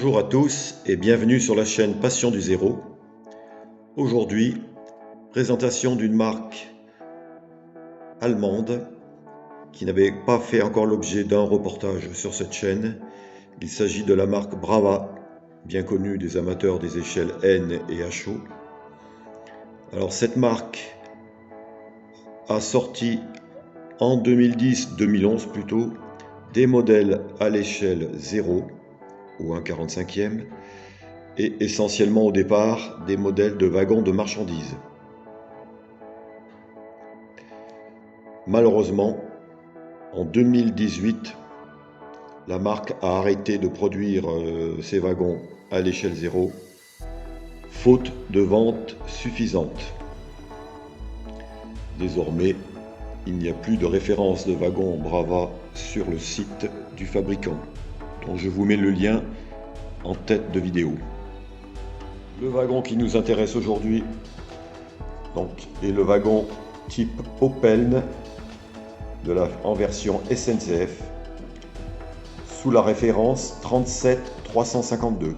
Bonjour à tous et bienvenue sur la chaîne Passion du Zéro. Aujourd'hui, présentation d'une marque allemande qui n'avait pas fait encore l'objet d'un reportage sur cette chaîne. Il s'agit de la marque Brava, bien connue des amateurs des échelles N et HO. Alors cette marque a sorti en 2010-2011 plutôt des modèles à l'échelle 0 ou 1/45e et essentiellement au départ des modèles de wagons de marchandises. Malheureusement, en 2018, la marque a arrêté de produire ces wagons à l'échelle 0, faute de ventes suffisantes. Désormais, il n'y a plus de référence de wagons Brava sur le site du fabricant, dont je vous mets le lien en tête de vidéo. Le wagon qui nous intéresse aujourd'hui est le wagon type Opeln en version SNCF sous la référence 37352.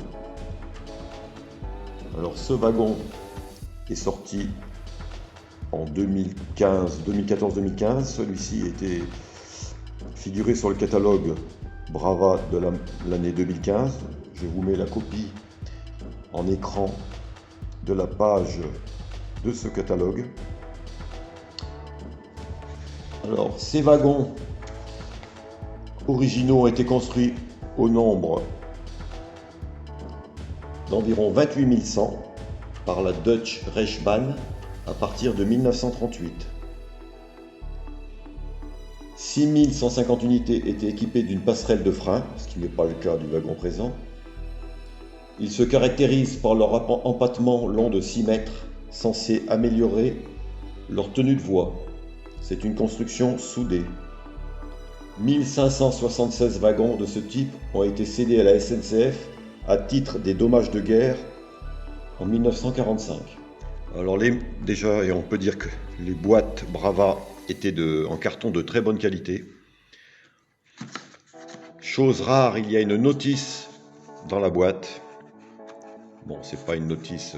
Alors ce wagon est sorti en 2014-2015. Celui-ci était figuré sur le catalogue Brava de l'année 2015. Je vous mets la copie en écran de la page de ce catalogue. Alors, ces wagons originaux ont été construits au nombre d'environ 28 100 par la Deutsche Reichsbahn à partir de 1938. 6150 unités étaient équipées d'une passerelle de frein, ce qui n'est pas le cas du wagon présent. Ils se caractérisent par leur empattement long de 6 mètres, censé améliorer leur tenue de voie. C'est une construction soudée. 1576 wagons de ce type ont été cédés à la SNCF à titre des dommages de guerre en 1945. Alors déjà, et on peut dire que les boîtes Brava étaient en carton de très bonne qualité. Chose rare, il y a une notice dans la boîte. Bon, c'est pas une notice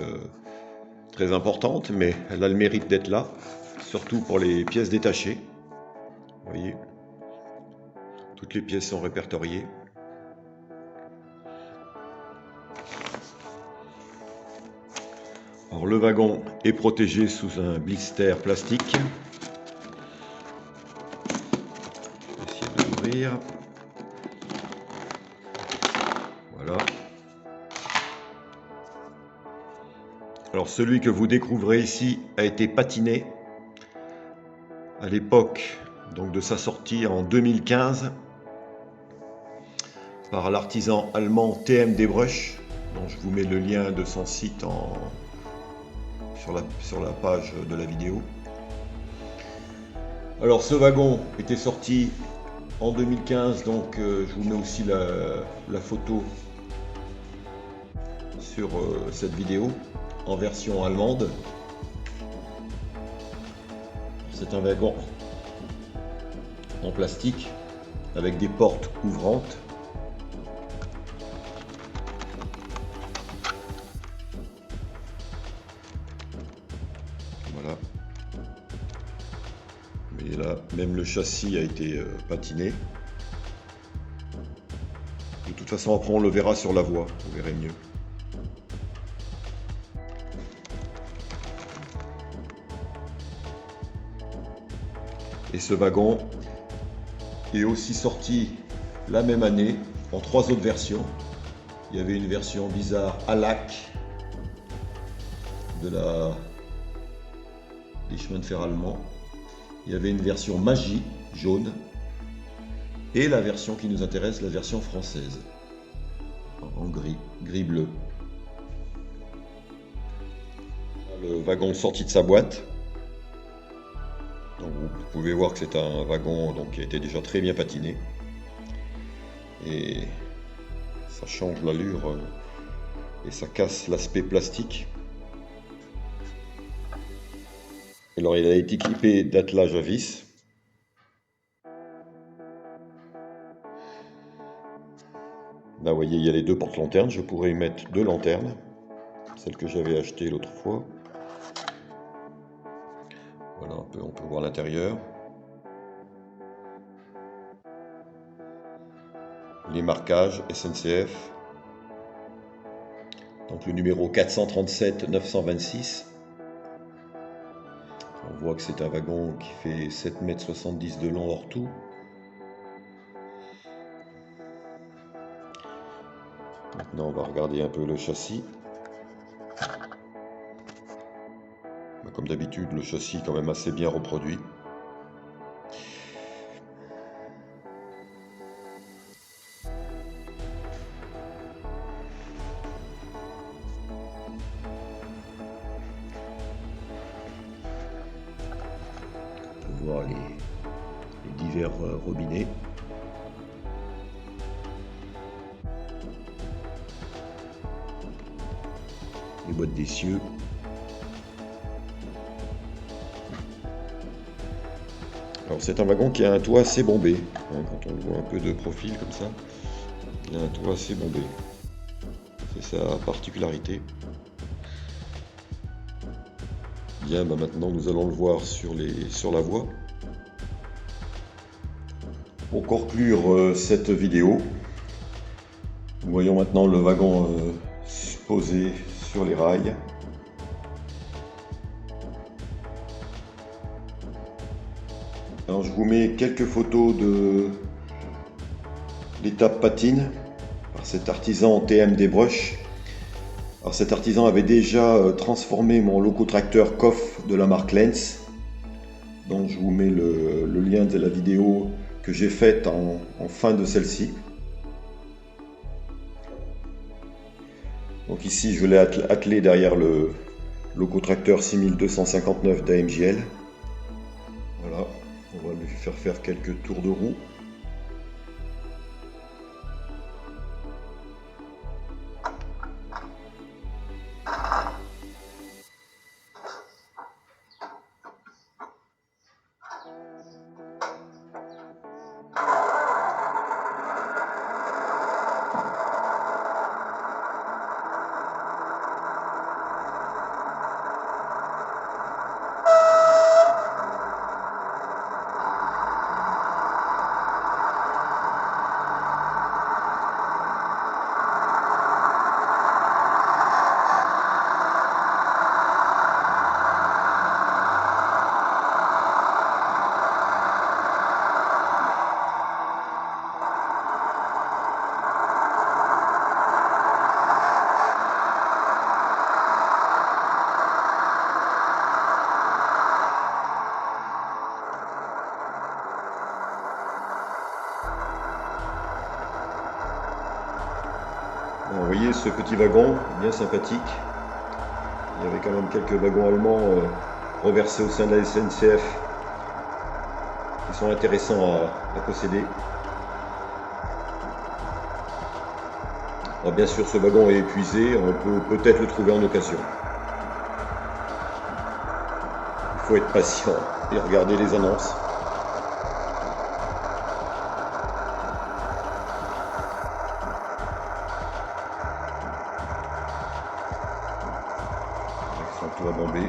très importante, mais elle a le mérite d'être là, surtout pour les pièces détachées. Vous voyez, toutes les pièces sont répertoriées. Alors, le wagon est protégé sous un blister plastique. Je vais essayer de l'ouvrir. Voilà. Alors celui que vous découvrirez ici a été patiné à l'époque de sa sortie en 2015 par l'artisan allemand TM Debrusch, dont je vous mets le lien de son site sur la page de la vidéo. Alors ce wagon était sorti en 2015, donc je vous mets aussi la photo sur cette vidéo en version allemande. C'est un wagon en plastique avec des portes ouvrantes. Voilà. Mais là, même le châssis a été patiné. De toute façon, après on le verra sur la voie, vous verrez mieux. Et ce wagon est aussi sorti la même année en 3 autres versions. Il y avait une version bizarre à lac des chemins de fer allemands. Il y avait une version magie jaune et la version qui nous intéresse, la version française en gris bleu. Le wagon sorti de sa boîte. Donc vous pouvez voir que c'est un wagon qui a été déjà très bien patiné et ça change l'allure et ça casse l'aspect plastique. Alors il a été équipé d'attelages à vis. Là, vous voyez, il y a les deux porte-lanternes. Je pourrais y mettre deux lanternes, celle que j'avais achetée l'autre fois. Voilà, on peut voir l'intérieur. Les marquages SNCF. Donc le numéro 437 926. On voit que c'est un wagon qui fait 7,70 m de long hors tout. Maintenant, on va regarder un peu le châssis. Comme d'habitude, le châssis est quand même assez bien reproduit. On peut voir les divers robinets. Les boîtes d'essieux. Alors c'est un wagon qui a un toit assez bombé, hein, quand on le voit un peu de profil comme ça, il a un toit assez bombé. C'est sa particularité. Bien, maintenant nous allons le voir sur la voie. Pour conclure cette vidéo, nous voyons maintenant le wagon posé sur les rails. Alors je vous mets quelques photos de l'étape patine par cet artisan TMD Brush. Alors cet artisan avait déjà transformé mon locotracteur Koff de la marque Lenz. Donc je vous mets le lien de la vidéo que j'ai faite en fin de celle-ci. Donc ici je l'ai attelé derrière le locotracteur 6259 d'AMJL. Voilà, on va lui faire quelques tours de roue. Vous voyez ce petit wagon, bien sympathique. Il y avait quand même quelques wagons allemands reversés au sein de la SNCF qui sont intéressants à posséder. Alors bien sûr, ce wagon est épuisé, on peut peut-être le trouver en occasion. Il faut être patient et regarder les annonces. Son toit bombé.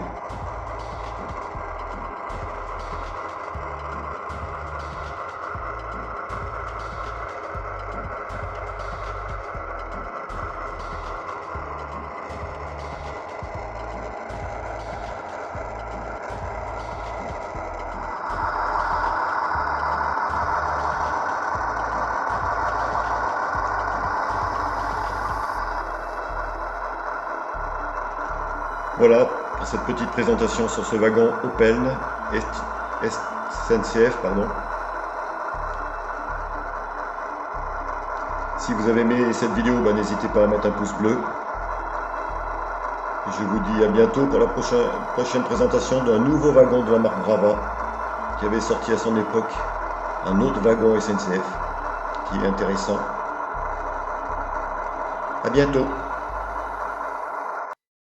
Voilà pour cette petite présentation sur ce wagon Opel SNCF, pardon. Si vous avez aimé cette vidéo, n'hésitez pas à mettre un pouce bleu. Et je vous dis à bientôt pour la prochaine présentation d'un nouveau wagon de la marque Brava qui avait sorti à son époque un autre wagon SNCF qui est intéressant. À bientôt.